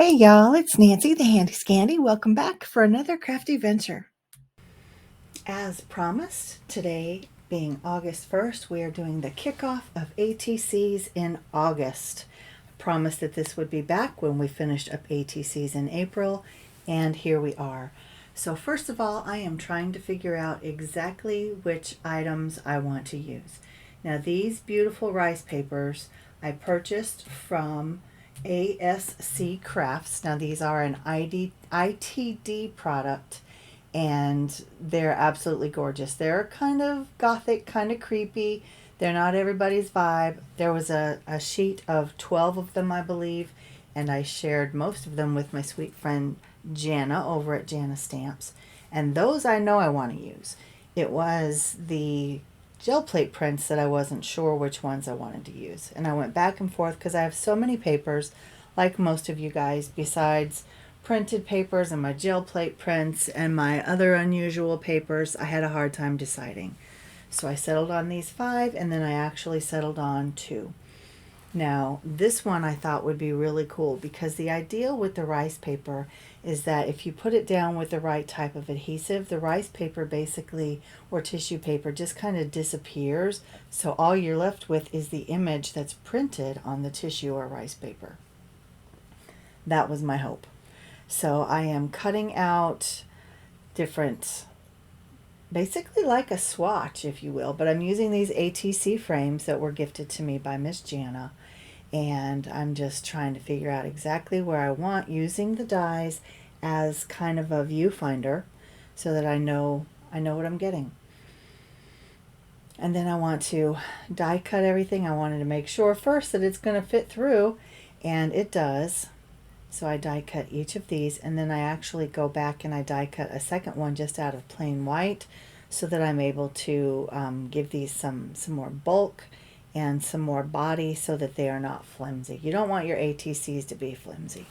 Hey y'all, it's Nancy the Handy Scandy. Welcome back for another crafty venture. As promised, today being August 1st, we are doing the kickoff of ATCs in August. I promised that this would be back when we finished up ATCs in April, and here we are. So first of all, I am trying to figure out exactly which items I want to use. Now these beautiful rice papers I purchased from ASC Crafts. Now these are an ITD product and they're absolutely gorgeous. They're kind of gothic, kind of creepy. They're not everybody's vibe. There was a sheet of 12 of them, I believe, and I shared most of them with my sweet friend Jana over at Jana Stamps. And those I know I want to use. It was the gel plate prints that I wasn't sure which ones I wanted to use. And I went back and forth because I have so many papers, like most of you guys, besides printed papers and my gel plate prints and my other unusual papers. I had a hard time deciding. So I settled on these 5, and then I actually settled on 2. Now, this one I thought would be really cool because the idea with the rice paper is that if you put it down with the right type of adhesive, the rice paper basically, or tissue paper, just kind of disappears. So all you're left with is the image that's printed on the tissue or rice paper. That was my hope. So I am cutting out different, basically like a swatch, if you will, but I'm using these ATC frames that were gifted to me by Miss Jana, and I'm just trying to figure out exactly where I want, using the dies as kind of a viewfinder so that I know what I'm getting. And then I want to die cut everything. I wanted to make sure first that it's going to fit through, and it does. So I die cut each of these, and then I actually go back and I die cut a second one just out of plain white so that I'm able to give these some more bulk and some more body so that they are not flimsy. You don't want your ATCs to be flimsy.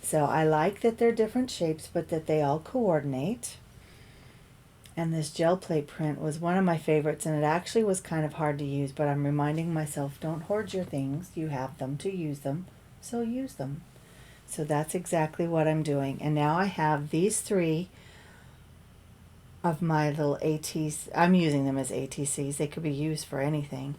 So I like that they're different shapes, but that they all coordinate. And this gel plate print was one of my favorites, and it actually was kind of hard to use, but I'm reminding myself, don't hoard your things. You have them to use them, so use them. So that's exactly what I'm doing. And now I have these 3 of my little ATCs. I'm using them as ATCs. They could be used for anything.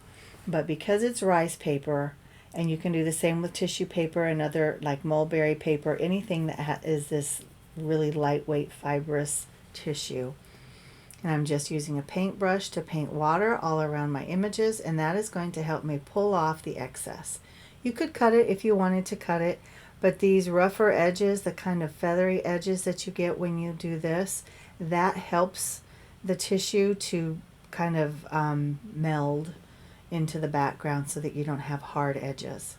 But because it's rice paper, and you can do the same with tissue paper and other like mulberry paper, anything that is this really lightweight fibrous tissue. And I'm just using a paintbrush to paint water all around my images, and that is going to help me pull off the excess. You could cut it if you wanted to cut it, but these rougher edges, the kind of feathery edges that you get when you do this, that helps the tissue to kind of meld into the background so that you don't have hard edges.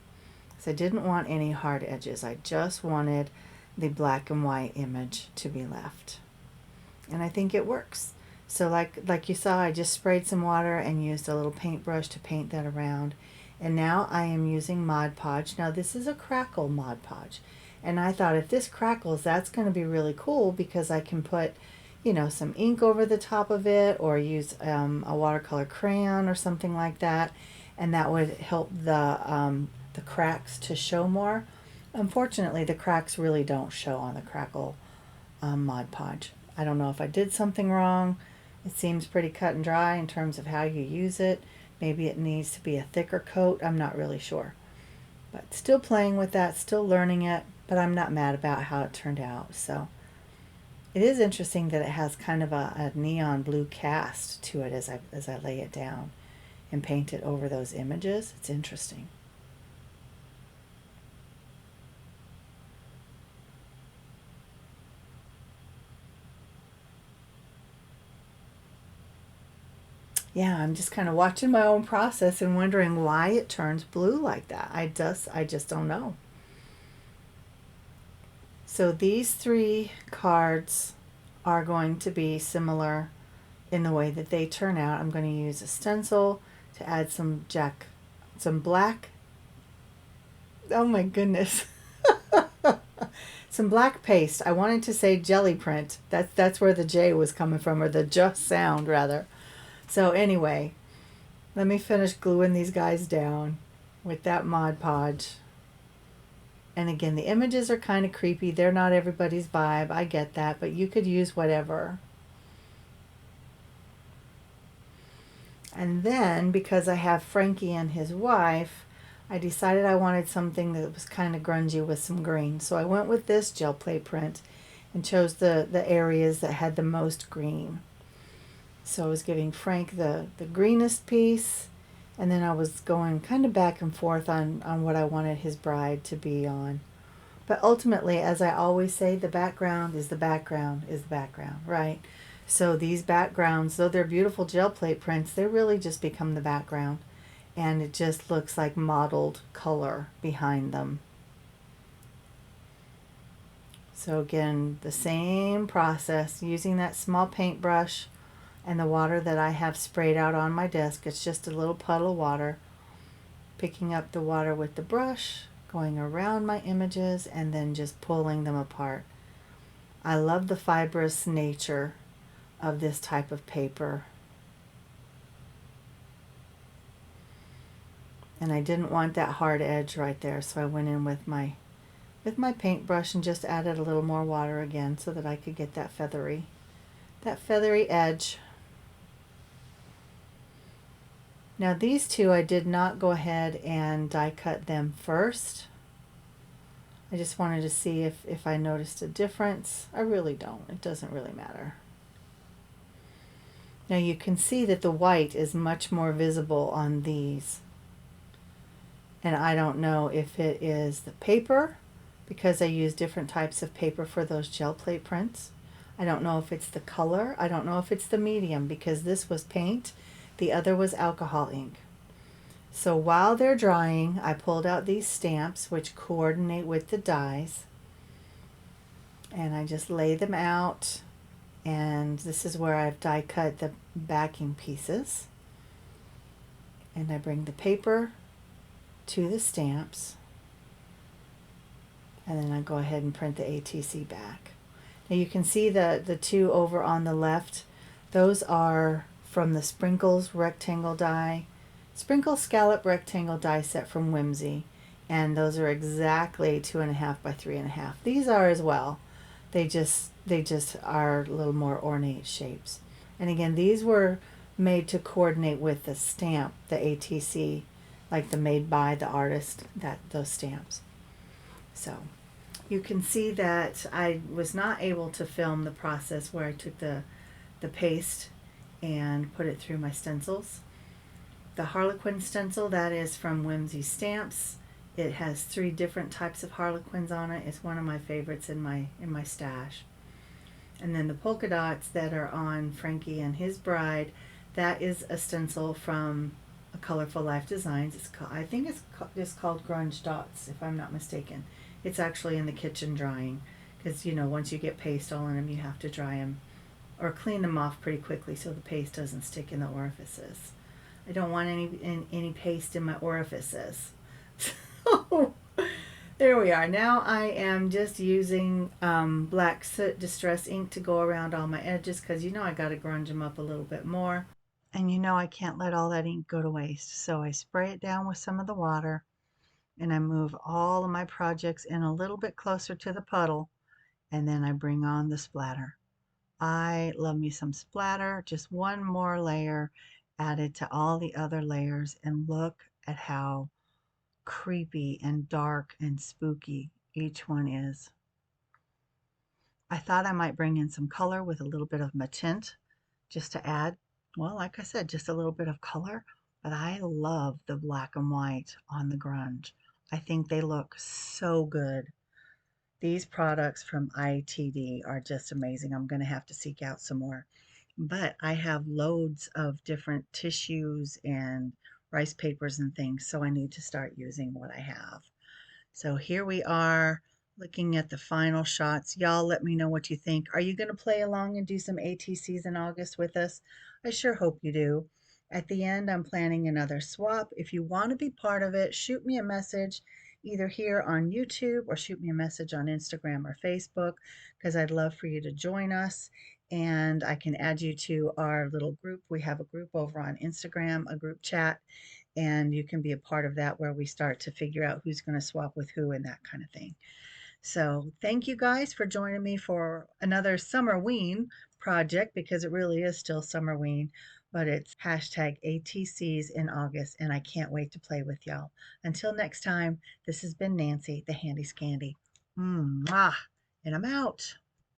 So I didn't want any hard edges. I just wanted the black and white image to be left. And I think it works. So like you saw, I just sprayed some water and used a little paintbrush to paint that around. And now I am using Mod Podge. Now this is a crackle Mod Podge. And I thought if this crackles, that's going to be really cool because I can put, some ink over the top of it, or use a watercolor crayon or something like that. And that would help the cracks to show more. Unfortunately, the cracks really don't show on the crackle Mod Podge. I don't know if I did something wrong. It seems pretty cut and dry in terms of how you use it. Maybe it needs to be a thicker coat. I'm not really sure. But still playing with that, still learning it, but I'm not mad about how it turned out. So it is interesting that it has kind of a neon blue cast to it as I lay it down and paint it over those images. It's interesting. Yeah, I'm just kind of watching my own process and wondering why it turns blue like that. I just don't know. So these 3 cards are going to be similar in the way that they turn out. I'm going to use a stencil to add some black, oh my goodness, some black paste. I wanted to say jelly print. That's where the J was coming from, or the just sound rather. So anyway, let me finish gluing these guys down with that Mod Podge. And again, the images are kind of creepy. They're not everybody's vibe. I get that, but you could use whatever. And then, because I have Frankie and his wife, I decided I wanted something that was kind of grungy with some green. So I went with this gel play print and chose the areas that had the most green. So I was giving Frank the greenest piece, and then I was going kind of back and forth on what I wanted his bride to be on. But ultimately, as I always say, the background is the background is the background, right? So these backgrounds, though they're beautiful gel plate prints, they really just become the background. And it just looks like modeled color behind them. So again, the same process, using that small paintbrush and the water that I have sprayed out on my desk. It's just a little puddle of water. Picking up the water with the brush, going around my images, and then just pulling them apart. I love the fibrous nature of this type of paper. And I didn't want that hard edge right there, so I went in with my paintbrush and just added a little more water again so that I could get that feathery edge. Now these two, I did not go ahead and die cut them first. I just wanted to see if I noticed a difference. I really don't. It doesn't really matter. Now you can see that the white is much more visible on these. And I don't know if it is the paper, because I use different types of paper for those gel plate prints. I don't know if it's the color. I don't know if it's the medium, because this was paint. The other was alcohol ink. So while they're drying, I pulled out these stamps which coordinate with the dies. And I just lay them out. And this is where I've die cut the backing pieces. And I bring the paper to the stamps. And then I go ahead and print the ATC back. Now you can see the two over on the left. Those are from the Sprinkles rectangle die. Sprinkle Scallop rectangle die set from Whimsy. And those are exactly 2.5 by 3.5. These are as well. They just are a little more ornate shapes. And again, these were made to coordinate with the stamp, the ATC, like the made by the artist, those stamps. So you can see that I was not able to film the process where I took the paste and put it through my stencils. The Harlequin stencil, that is from Whimsy Stamps. It has 3 different types of Harlequins on it. It's one of my favorites in my stash. And then the polka dots that are on Frankie and his bride, that is a stencil from a Colorful Life Designs. I think it's just called Grunge Dots, if I'm not mistaken. It's actually in the kitchen drying, because once you get paste all in them, you have to dry them or clean them off pretty quickly so the paste doesn't stick in the orifices. I don't want any paste in my orifices. So there we are. Now I am just using black soot distress ink to go around all my edges, because I got to grunge them up a little bit more. And I can't let all that ink go to waste. So I spray it down with some of the water, and I move all of my projects in a little bit closer to the puddle, and then I bring on the splatter. I love me some splatter, just one more layer added to all the other layers, and look at how creepy and dark and spooky each one is. I thought I might bring in some color with a little bit of matint just to add, well, like I said, just a little bit of color, but I love the black and white on the grunge. I think they look so good. These products from ITD are just amazing. I'm going to have to seek out some more. But I have loads of different tissues and rice papers and things, so I need to start using what I have. So here we are looking at the final shots. Y'all let me know what you think. Are you going to play along and do some ATCs in August with us? I sure hope you do. At the end, I'm planning another swap. If you want to be part of it, shoot me a message either here on YouTube or shoot me a message on Instagram or Facebook, because I'd love for you to join us. And I can add you to our little group. We have a group over on Instagram, a group chat, and you can be a part of that where we start to figure out who's going to swap with who and that kind of thing. So thank you guys for joining me for another Summerween project, because it really is still Summerween, but it's hashtag ATCs in August, and I can't wait to play with y'all. Until next time, this has been Nancy, the Handy Scandy. Mwah, and I'm out.